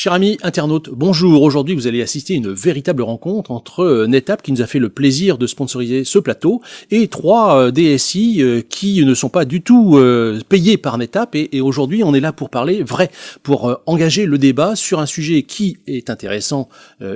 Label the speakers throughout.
Speaker 1: Chers amis internautes, bonjour. Aujourd'hui, vous allez assister à une véritable rencontre entre NetApp, qui nous a fait le plaisir de sponsoriser ce plateau, et trois DSI qui ne sont pas du tout payés par NetApp. Et aujourd'hui, on est là pour parler vrai, pour engager le débat sur un sujet qui est intéressant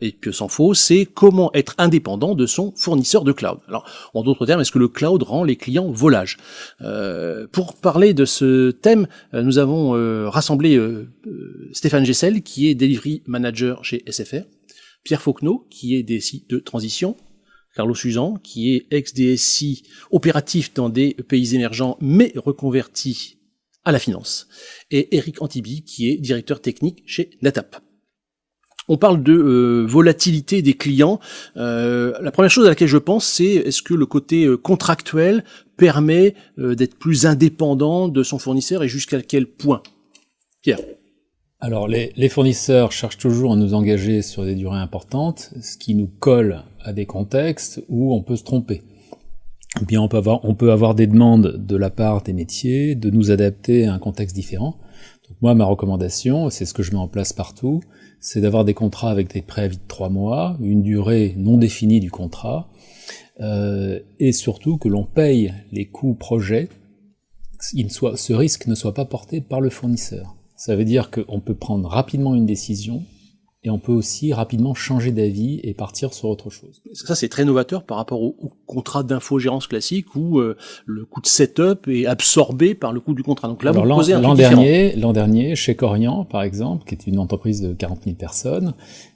Speaker 1: et que sans faux, c'est comment être indépendant de son fournisseur de cloud. Alors, en d'autres termes, est-ce que le cloud rend les clients volages ? Pour parler de ce thème, nous avons rassemblé Stéphane Gessel, qui est Delivery Manager chez SFR, Pierre Fauquenot, qui est DSI de transition, Carlos Suzan, qui est ex-DSI opératif dans des pays émergents, mais reconverti à la finance, et Eric Antibi, qui est directeur technique chez NetApp. On parle de volatilité des clients. La première chose à laquelle je pense, c'est est-ce que le côté contractuel permet d'être plus indépendant de son fournisseur et jusqu'à quel point ? Pierre.
Speaker 2: Alors, les fournisseurs cherchent toujours à nous engager sur des durées importantes, ce qui nous colle à des contextes où on peut se tromper. Ou bien on peut avoir des demandes de la part des métiers de nous adapter à un contexte différent. Donc moi, ma recommandation, c'est ce que je mets en place partout, c'est d'avoir des contrats avec des préavis de 3 mois, une durée non définie du contrat, et surtout que l'on paye les coûts projets, ce risque ne soit pas porté par le fournisseur. Ça veut dire qu'on peut prendre rapidement une décision et on peut aussi rapidement changer d'avis et partir sur autre chose.
Speaker 1: Ça, c'est très novateur par rapport au contrat d'infogérance classique où le coût de setup est absorbé par le coût du contrat. Donc là,
Speaker 2: alors,
Speaker 1: vous posez un truc différent.
Speaker 2: L'an dernier, chez Corian, par exemple, qui est une entreprise de 40 000 personnes,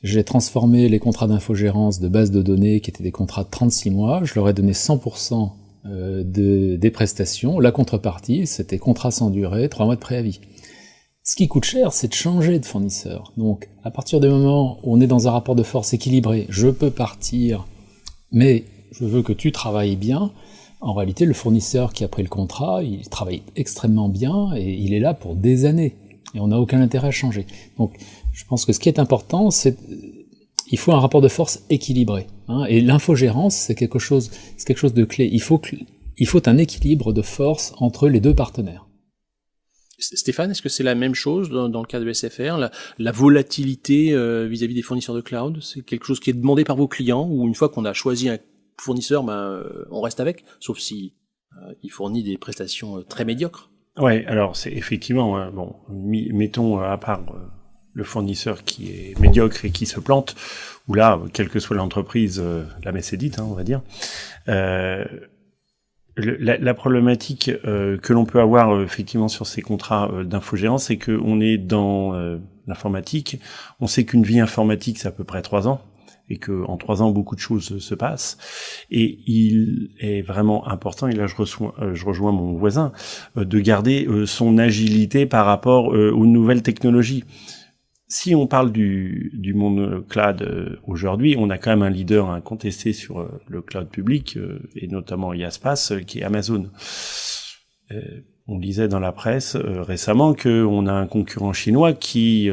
Speaker 2: j'ai transformé les contrats d'infogérance de base de données qui étaient des contrats de 36 mois. Je leur ai donné 100% des prestations. La contrepartie, c'était contrat sans durée, 3 mois de préavis. Ce qui coûte cher, c'est de changer de fournisseur. Donc, à partir du moment où on est dans un rapport de force équilibré, je peux partir, mais je veux que tu travailles bien. En réalité, le fournisseur qui a pris le contrat, il travaille extrêmement bien et il est là pour des années. Et on n'a aucun intérêt à changer. Donc, je pense que ce qui est important, c'est il faut un rapport de force équilibré. Et l'infogérance, c'est quelque chose de clé. Il faut un équilibre de force entre les deux partenaires.
Speaker 1: Stéphane, est-ce que c'est la même chose dans le cas de SFR, la volatilité vis-à-vis des fournisseurs de cloud? C'est quelque chose qui est demandé par vos clients ou une fois qu'on a choisi un fournisseur, on reste avec, sauf si il fournit des prestations très médiocres?
Speaker 3: Ouais, alors c'est effectivement mettons à part le fournisseur qui est médiocre et qui se plante, ou là, quelle que soit l'entreprise, la messe est dite, on va dire. La problématique que l'on peut avoir effectivement sur ces contrats d'infogérance, c'est que on est dans l'informatique. On sait qu'une vie informatique, c'est à peu près 3 ans, et que en 3 ans, beaucoup de choses se passent. Et il est vraiment important, et là je rejoins mon voisin, de garder son agilité par rapport aux nouvelles technologies. Si on parle du monde cloud aujourd'hui, on a quand même un leader incontesté sur le cloud public, et notamment IaaSPaaS, qui est Amazon. On lisait dans la presse récemment qu'on a un concurrent chinois qui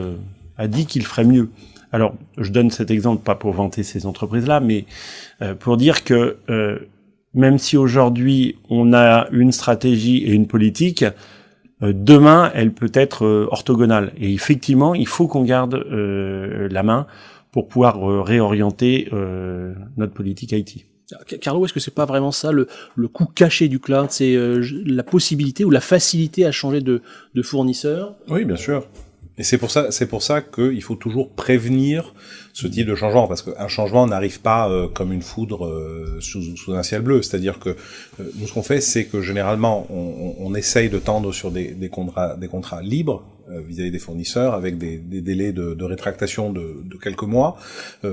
Speaker 3: a dit qu'il ferait mieux. Alors, je donne cet exemple pas pour vanter ces entreprises-là, mais pour dire que même si aujourd'hui on a une stratégie et une politique, demain, elle peut être orthogonale. Et effectivement, il faut qu'on garde la main pour pouvoir réorienter notre politique IT.
Speaker 1: Carlo, est-ce que c'est pas vraiment ça le coût caché du cloud? C'est la possibilité ou la facilité à changer de fournisseur?
Speaker 4: Oui, bien sûr. Et c'est pour ça qu'il faut toujours prévenir ce type de changement, parce qu'un changement n'arrive pas comme une foudre sous un ciel bleu. C'est-à-dire que nous, ce qu'on fait, c'est que généralement, on essaye de tendre sur des contrats libres vis-à-vis des fournisseurs, avec des délais de rétractation de quelques mois.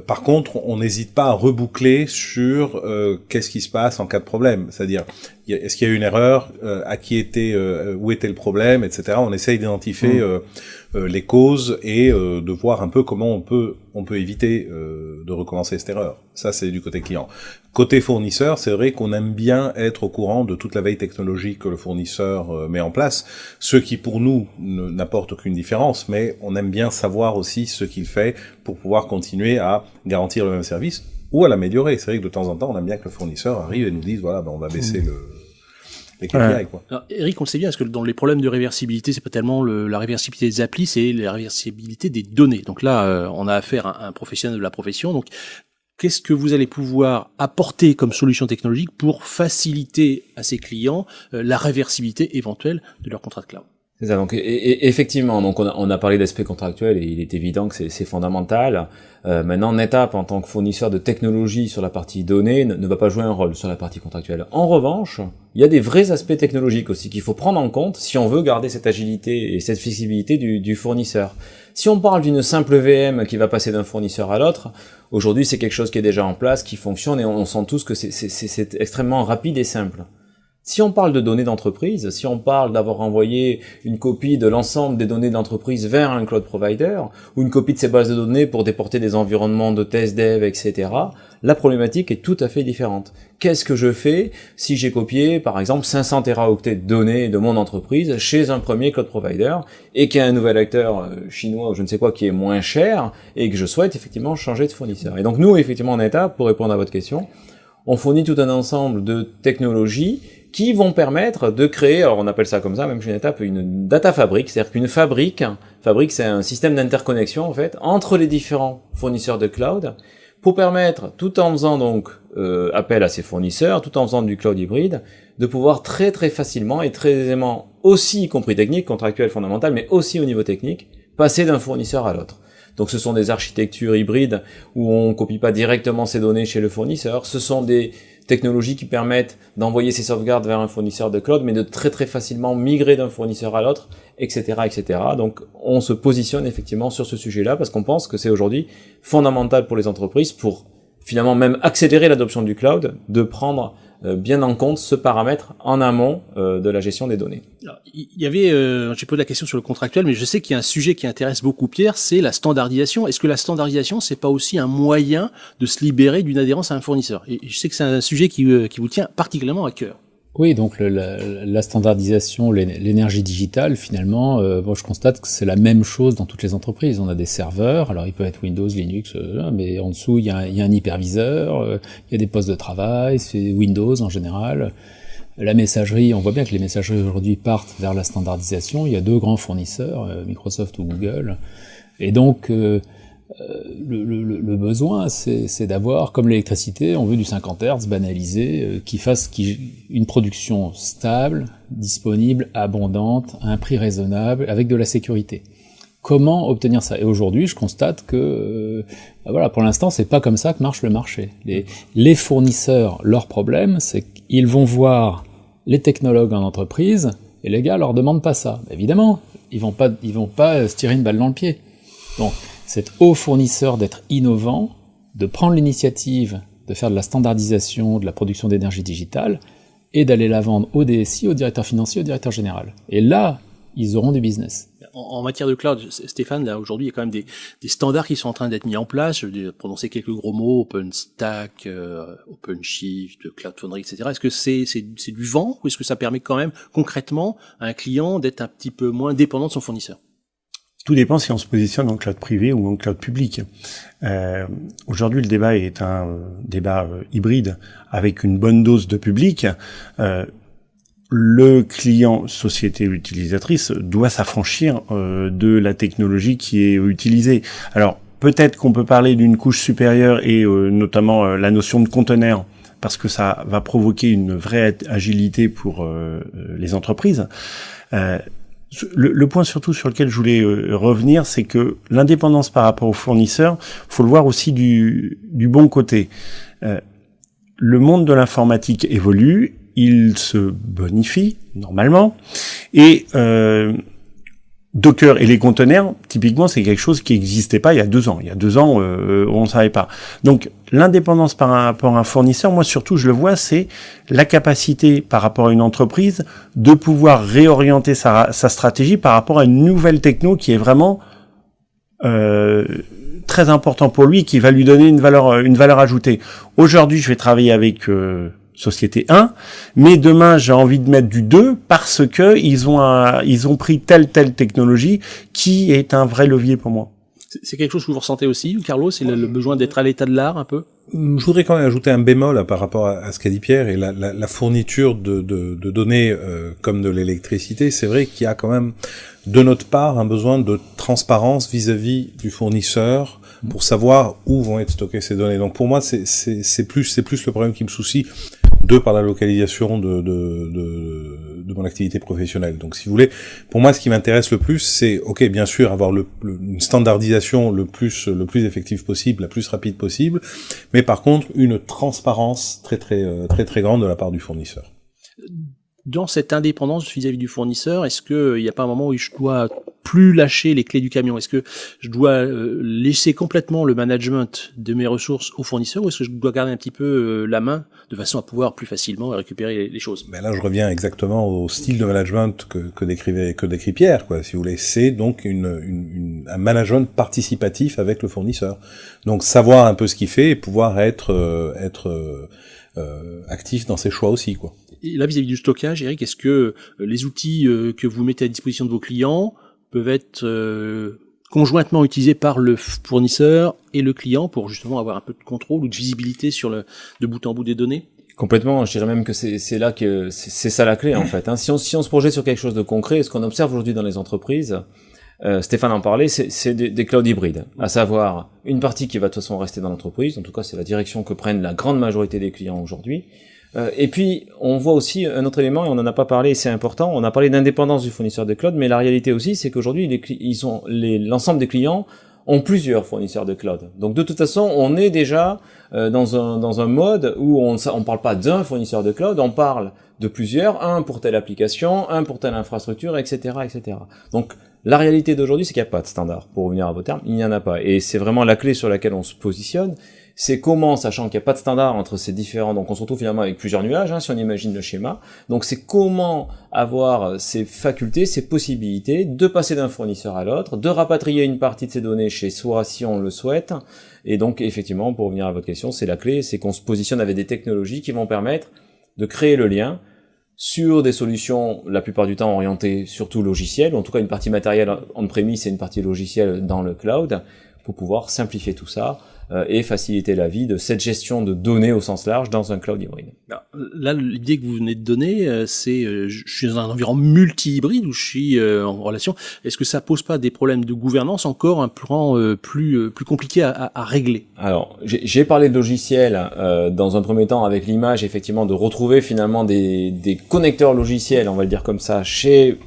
Speaker 4: Par contre, on n'hésite pas à reboucler sur qu'est-ce qui se passe en cas de problème. C'est-à-dire, est-ce qu'il y a eu une erreur, où était le problème, etc. On essaye d'identifier les causes et de voir un peu comment on peut éviter de recommencer cette erreur. Ça, c'est du côté client. Côté fournisseur, c'est vrai qu'on aime bien être au courant de toute la veille technologique que le fournisseur met en place, ce qui pour nous n'apporte aucune différence, mais on aime bien savoir aussi ce qu'il fait pour pouvoir continuer à garantir le même service ou à l'améliorer. C'est vrai que de temps en temps, on aime bien que le fournisseur arrive et nous dise, voilà, on va baisser les KPI, quoi.
Speaker 1: Alors, Eric, on le sait bien, parce que dans les problèmes de réversibilité, c'est pas tellement la réversibilité des applis, c'est la réversibilité des données. Donc là, on a affaire à un professionnel de la profession. Donc, qu'est-ce que vous allez pouvoir apporter comme solution technologique pour faciliter à ces clients la réversibilité éventuelle de leur contrat de cloud?
Speaker 5: C'est ça. Donc, et effectivement, donc on a parlé d'aspect contractuel et il est évident que c'est fondamental. Maintenant, NetApp, en tant que fournisseur de technologie sur la partie données, ne va pas jouer un rôle sur la partie contractuelle. En revanche, il y a des vrais aspects technologiques aussi qu'il faut prendre en compte si on veut garder cette agilité et cette flexibilité du fournisseur. Si on parle d'une simple VM qui va passer d'un fournisseur à l'autre, aujourd'hui c'est quelque chose qui est déjà en place, qui fonctionne et on sent tous que c'est extrêmement rapide et simple. Si on parle de données d'entreprise, si on parle d'avoir envoyé une copie de l'ensemble des données d'entreprise vers un cloud provider, ou une copie de ces bases de données pour déporter des environnements de test dev, etc., la problématique est tout à fait différente. Qu'est-ce que je fais si j'ai copié, par exemple, 500 teraoctets de données de mon entreprise chez un premier cloud provider, et qu'il y a un nouvel acteur chinois ou je ne sais quoi qui est moins cher, et que je souhaite effectivement changer de fournisseur. Et donc nous, effectivement, en étape, pour répondre à votre question, on fournit tout un ensemble de technologies qui vont permettre de créer, alors on appelle ça comme ça, même chez NetApp, une data fabric, c'est-à-dire qu'une fabrique c'est un système d'interconnexion en fait entre les différents fournisseurs de cloud pour permettre, tout en faisant donc appel à ces fournisseurs, tout en faisant du cloud hybride, de pouvoir très très facilement et très aisément, aussi y compris technique, contractuel, fondamental, mais aussi au niveau technique, passer d'un fournisseur à l'autre. Donc ce sont des architectures hybrides où on copie pas directement ces données chez le fournisseur, ce sont des technologies qui permettent d'envoyer ces sauvegardes vers un fournisseur de cloud, mais de très très facilement migrer d'un fournisseur à l'autre, etc., etc. Donc on se positionne effectivement sur ce sujet-là parce qu'on pense que c'est aujourd'hui fondamental pour les entreprises pour finalement même accélérer l'adoption du cloud, de prendre bien en compte ce paramètre en amont de la gestion des données.
Speaker 1: Alors, il y avait, j'ai posé la question sur le contractuel, mais je sais qu'il y a un sujet qui intéresse beaucoup Pierre, c'est la standardisation. Est-ce que la standardisation, c'est pas aussi un moyen de se libérer d'une adhérence à un fournisseur? Et je sais que c'est un sujet qui vous tient particulièrement à cœur.
Speaker 2: Oui, donc la standardisation, l'énergie digitale, finalement, moi je constate que c'est la même chose dans toutes les entreprises. On a des serveurs, alors ils peuvent être Windows, Linux, mais en dessous il y a un hyperviseur, il y a des postes de travail, c'est Windows en général. La messagerie, on voit bien que les messageries aujourd'hui partent vers la standardisation. Il y a deux grands fournisseurs, Microsoft ou Google, et donc le besoin, c'est d'avoir, comme l'électricité, on veut du 50 Hz banalisé, qui fasse une production stable, disponible, abondante, à un prix raisonnable, avec de la sécurité. Comment obtenir ça? Et aujourd'hui, je constate que, voilà, pour l'instant, c'est pas comme ça que marche le marché. Les fournisseurs, leur problème, c'est qu'ils vont voir les technologues en entreprise, et les gars leur demandent pas ça. Évidemment, ils vont pas se tirer une balle dans le pied. Donc, c'est aux fournisseurs d'être innovants, de prendre l'initiative de faire de la standardisation, de la production d'énergie digitale, et d'aller la vendre au DSI, au directeur financier, au directeur général. Et là, ils auront du business.
Speaker 1: En matière de cloud, Stéphane, là aujourd'hui, il y a quand même des standards qui sont en train d'être mis en place. Je vais prononcer quelques gros mots, OpenStack, OpenShift, Cloud Foundry, etc. Est-ce que c'est du vent, ou est-ce que ça permet quand même concrètement à un client d'être un petit peu moins dépendant de son fournisseur?
Speaker 3: Tout dépend si on se positionne en cloud privé ou en cloud public. Aujourd'hui, le débat est un débat hybride avec une bonne dose de public. Le client, société utilisatrice, doit s'affranchir de la technologie qui est utilisée. Alors, peut-être qu'on peut parler d'une couche supérieure et notamment la notion de conteneur, parce que ça va provoquer une vraie agilité pour les entreprises. Le point surtout sur lequel je voulais revenir, c'est que l'indépendance par rapport aux fournisseurs, faut le voir aussi du bon côté. Le monde de l'informatique évolue, il se bonifie normalement, et Docker et les conteneurs, typiquement, c'est quelque chose qui n'existait pas il y a 2 ans. Il y a 2 ans, on ne savait pas. Donc, l'indépendance par rapport à un fournisseur, moi surtout, je le vois, c'est la capacité par rapport à une entreprise de pouvoir réorienter sa stratégie par rapport à une nouvelle techno qui est vraiment très important pour lui, qui va lui donner une valeur ajoutée. Aujourd'hui, je vais travailler avec Société 1, mais demain j'ai envie de mettre du 2 parce que ils ont pris telle technologie qui est un vrai levier pour moi.
Speaker 1: C'est quelque chose que vous ressentez aussi, Carlos, c'est le besoin d'être à l'état de l'art un peu?
Speaker 4: Je voudrais quand même ajouter un bémol par rapport à ce qu'a dit Pierre et la fourniture de données comme de l'électricité. C'est vrai qu'il y a quand même de notre part un besoin de transparence vis-à-vis du fournisseur pour savoir où vont être stockées ces données. Donc pour moi c'est plus le problème qui me soucie par la localisation de mon activité professionnelle. Donc si vous voulez, pour moi ce qui m'intéresse le plus c'est bien sûr avoir une standardisation le plus effective possible, la plus rapide possible, mais par contre une transparence très grande de la part du fournisseur.
Speaker 1: Dans cette indépendance vis-à-vis du fournisseur, est-ce que il n'y a pas un moment où je dois plus lâcher les clés du camion? Est-ce que je dois laisser complètement le management de mes ressources au fournisseur, ou est-ce que je dois garder un petit peu la main de façon à pouvoir plus facilement récupérer les choses?
Speaker 4: Ben là, je reviens exactement au style de management que décrit Pierre, quoi. Si vous voulez, c'est donc un management participatif avec le fournisseur. Donc savoir un peu ce qu'il fait et pouvoir être actif dans ses choix aussi, quoi.
Speaker 1: Et là, vis-à-vis du stockage, Eric, est-ce que les outils que vous mettez à disposition de vos clients peuvent être conjointement utilisés par le fournisseur et le client pour justement avoir un peu de contrôle ou de visibilité sur de bout en bout des données?
Speaker 5: Complètement, je dirais même que c'est là que c'est ça la clé en fait. Hein. Si on se projette sur quelque chose de concret, ce qu'on observe aujourd'hui dans les entreprises, Stéphane en parlait, c'est des clouds hybrides, à savoir une partie qui va de toute façon rester dans l'entreprise, en tout cas c'est la direction que prennent la grande majorité des clients aujourd'hui. Et puis, on voit aussi un autre élément, et on n'en a pas parlé, et c'est important, on a parlé d'indépendance du fournisseur de cloud, mais la réalité aussi, c'est qu'aujourd'hui, l'ensemble des clients ont plusieurs fournisseurs de cloud. Donc, de toute façon, on est déjà dans un mode où on parle pas d'un fournisseur de cloud, on parle de plusieurs, un pour telle application, un pour telle infrastructure, etc., etc. Donc, la réalité d'aujourd'hui, c'est qu'il n'y a pas de standard. Pour revenir à vos termes, il n'y en a pas. Et c'est vraiment la clé sur laquelle on se positionne. C'est comment, sachant qu'il n'y a pas de standard entre ces différents, donc on se retrouve finalement avec plusieurs nuages, si on imagine le schéma. Donc c'est comment avoir ces facultés, ces possibilités de passer d'un fournisseur à l'autre, de rapatrier une partie de ces données chez soi si on le souhaite. Et donc effectivement, pour revenir à votre question, c'est la clé, c'est qu'on se positionne avec des technologies qui vont permettre de créer le lien sur des solutions, la plupart du temps orientées surtout logicielles, en tout cas une partie matérielle on-premise et une partie logicielle dans le cloud, pour pouvoir simplifier tout ça et faciliter la vie de cette gestion de données au sens large dans un cloud hybride.
Speaker 1: Là, l'idée que vous venez de donner, c'est je suis dans un environnement multi-hybride où je suis en relation. Est-ce que ça pose pas des problèmes de gouvernance encore un plan plus compliqué à régler?
Speaker 5: Alors, j'ai parlé de logiciels dans un premier temps avec l'image effectivement de retrouver finalement des connecteurs logiciels, on va le dire comme ça, chez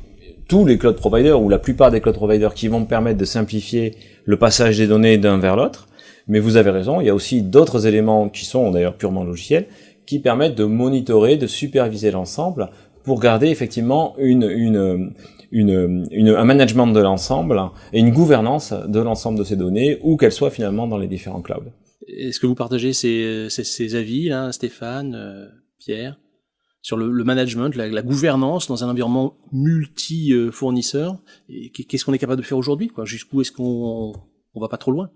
Speaker 5: tous les cloud providers ou la plupart des cloud providers qui vont permettre de simplifier le passage des données d'un vers l'autre. Mais vous avez raison, il y a aussi d'autres éléments qui sont d'ailleurs purement logiciels, qui permettent de monitorer, de superviser l'ensemble pour garder effectivement un management de l'ensemble et une gouvernance de l'ensemble de ces données, où qu'elles soient finalement dans les différents clouds.
Speaker 1: Est-ce que vous partagez ces avis, là, Stéphane, Pierre, sur le management, la gouvernance dans un environnement multi-fournisseur? Qu'est-ce qu'on est capable de faire aujourd'hui, quoi? Jusqu'où est-ce qu'on va pas trop loin?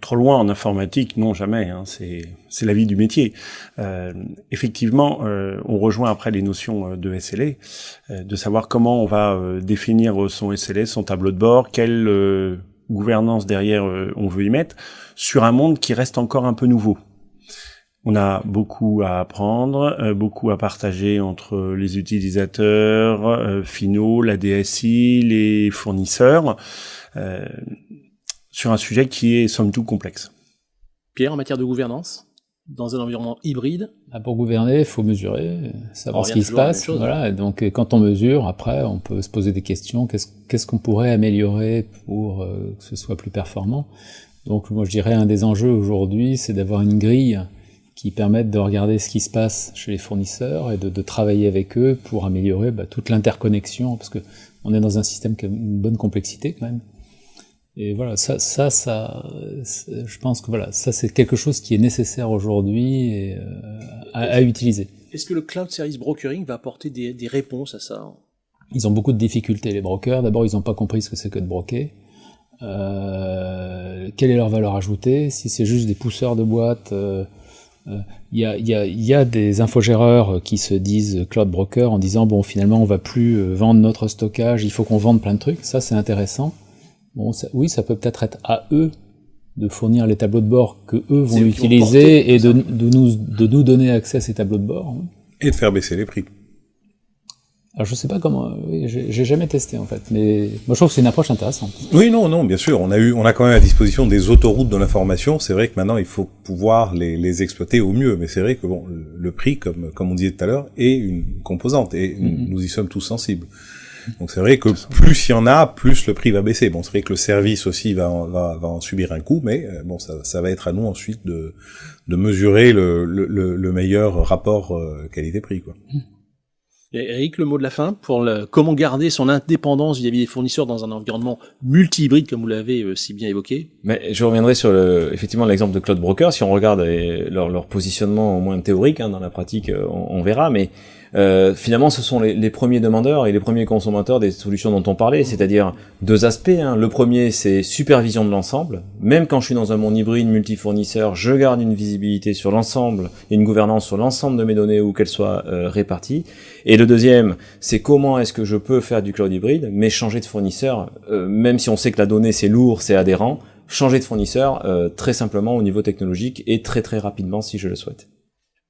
Speaker 3: Trop loin en informatique, non, jamais. Hein, c'est la vie du métier. Effectivement, on rejoint après les notions de SLA, de savoir comment on va définir son SLA, son tableau de bord, quelle gouvernance derrière on veut y mettre, sur un monde qui reste encore un peu nouveau. On a beaucoup à apprendre, beaucoup à partager entre les utilisateurs finaux, la DSI, les fournisseurs, sur un sujet qui est somme toute complexe.
Speaker 1: Pierre, en matière de gouvernance, dans un environnement hybride?
Speaker 2: Pour gouverner, il faut mesurer, savoir ce qui se passe. Voilà. Et donc, quand on mesure, après, on peut se poser des questions. Qu'est-ce qu'on pourrait améliorer pour que ce soit plus performant? Donc, moi, je dirais, un des enjeux aujourd'hui, c'est d'avoir une grille qui permette de regarder ce qui se passe chez les fournisseurs et de travailler avec eux pour améliorer toute l'interconnexion, parce que on est dans un système qui a une bonne complexité quand même. Et voilà, ça, je pense que voilà, ça c'est quelque chose qui est nécessaire aujourd'hui et à utiliser.
Speaker 1: Est-ce que le cloud service brokering va apporter des réponses à ça?
Speaker 2: Ils ont beaucoup de difficultés, les brokers. D'abord, ils n'ont pas compris ce que c'est que de broker. Quelle est leur valeur ajoutée? Si c'est juste des pousseurs de boîtes, il y a des infogéreurs qui se disent cloud broker en disant bon, finalement, on va plus vendre notre stockage, il faut qu'on vende plein de trucs. Ça, c'est intéressant. Bon, oui, ça peut peut-être être à eux de fournir les tableaux de bord que eux vont
Speaker 1: C'est eux qui vont
Speaker 2: utiliser
Speaker 1: porter,
Speaker 2: et
Speaker 1: ça.
Speaker 2: de nous donner accès à ces tableaux de bord.
Speaker 4: Et de faire baisser les prix.
Speaker 2: Alors je sais pas comment, oui, j'ai jamais testé en fait, mais moi je trouve que c'est une approche intéressante.
Speaker 4: Oui, non, bien sûr. On a quand même à disposition des autoroutes de l'information. C'est vrai que maintenant il faut pouvoir les exploiter au mieux. Mais c'est vrai que bon, le prix, comme on disait tout à l'heure, est une composante et nous y sommes tous sensibles. Donc c'est vrai que plus il y en a, plus le prix va baisser. Bon, c'est vrai que le service aussi va en subir un coup, mais bon, ça va être à nous ensuite de mesurer le meilleur rapport qualité-prix, quoi.
Speaker 1: Et Eric, le mot de la fin pour comment garder son indépendance vis-à-vis des fournisseurs dans un environnement multi-hybride comme vous l'avez si bien évoqué.
Speaker 5: Mais je reviendrai sur effectivement l'exemple de Cloud Broker. Si on regarde leur positionnement au moins théorique, dans la pratique, on verra. Mais finalement, ce sont les premiers demandeurs et les premiers consommateurs des solutions dont on parlait, c'est-à-dire deux aspects. Le premier, c'est supervision de l'ensemble. Même quand je suis dans un monde hybride multi-fournisseur, je garde une visibilité sur l'ensemble et une gouvernance sur l'ensemble de mes données où qu'elles soient réparties. Et le deuxième, c'est comment est-ce que je peux faire du cloud hybride, mais changer de fournisseur, même si on sait que la donnée c'est lourd, c'est adhérent, changer de fournisseur très simplement au niveau technologique et très très rapidement si je le souhaite.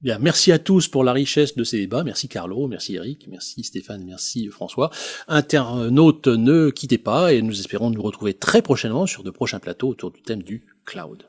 Speaker 1: Bien, merci à tous pour la richesse de ces débats. Merci Carlo, merci Eric, merci Stéphane, merci François. Internautes, ne quittez pas et nous espérons nous retrouver très prochainement sur de prochains plateaux autour du thème du cloud.